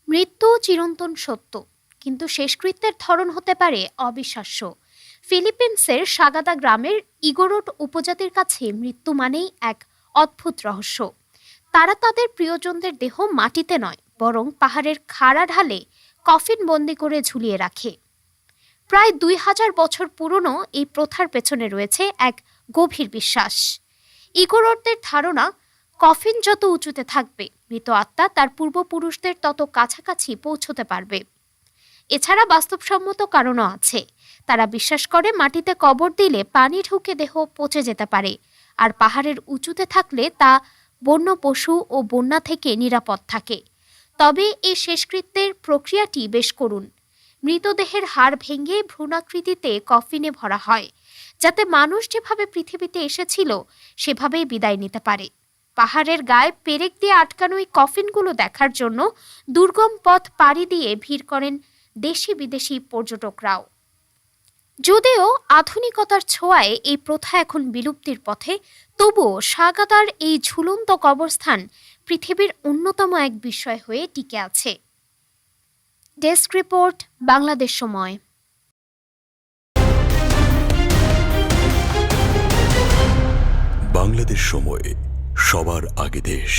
মৃত্যু চিরন্তন সত্য, কিন্তু শেষকৃত্যের ধরন হতে পারে অবিশ্বাস্য। ফিলিপিন্সের সাগাদা গ্রামের ইগোরোট উপজাতির কাছে মৃত্যু মানেই এক অদ্ভুত রহস্য। তারা তাদের প্রিয়জনদের দেহ মাটিতে নয়, বরং পাহাড়ের খাড়া ঢালে কফিন বন্দি করে ঝুলিয়ে রাখে। প্রায় 2000 বছর পুরনো এই প্রথার পেছনে রয়েছে এক গভীর বিশ্বাস। ইগোরোটদের ধারণা, কফিন যত উঁচুতে থাকবে, মৃত আত্মা তার পূর্বপুরুষদের তত কাছাকাছি পৌঁছতে পারবে। এছাড়া বাস্তবসম্মত কারণও আছে। তারা বিশ্বাস করে মাটিতে কবর দিলে পানি ঢুকে দেহ পচে যেতে পারে, আর পাহাড়ের উঁচুতে থাকলে তা বন্য পশু ও বন্যা থেকে নিরাপদ থাকে। তবে এই শেষকৃত্যের প্রক্রিয়াটি বেশ করুণ। মৃতদেহের হাড় ভেঙে ভ্রূণাকৃতিতে কফিনে ভরা হয়, যাতে মানুষ যেভাবে পৃথিবীতে এসেছিল সেভাবেই বিদায় নিতে পারে। পাহাড়ের গায়ে পেরেক দিয়ে আটকানো এই কফিনগুলো দেখার জন্য দুর্গম পথ পাড়ি দিয়ে ভিড় করেন দেশি বিদেশি পর্যটকরাও। যদিও আধুনিকতার ছোঁয়ায় এই প্রথা এখন বিলুপ্তির পথে, তবুও সাগাদার এই ঝুলন্ত কবরস্থান পৃথিবীর অন্যতম এক বিষয় হয়ে টিকে আছে। ডেস্ক রিপোর্ট, বাংলাদেশ সময়। বাংলাদেশ সময়, সবার আগে দেশ।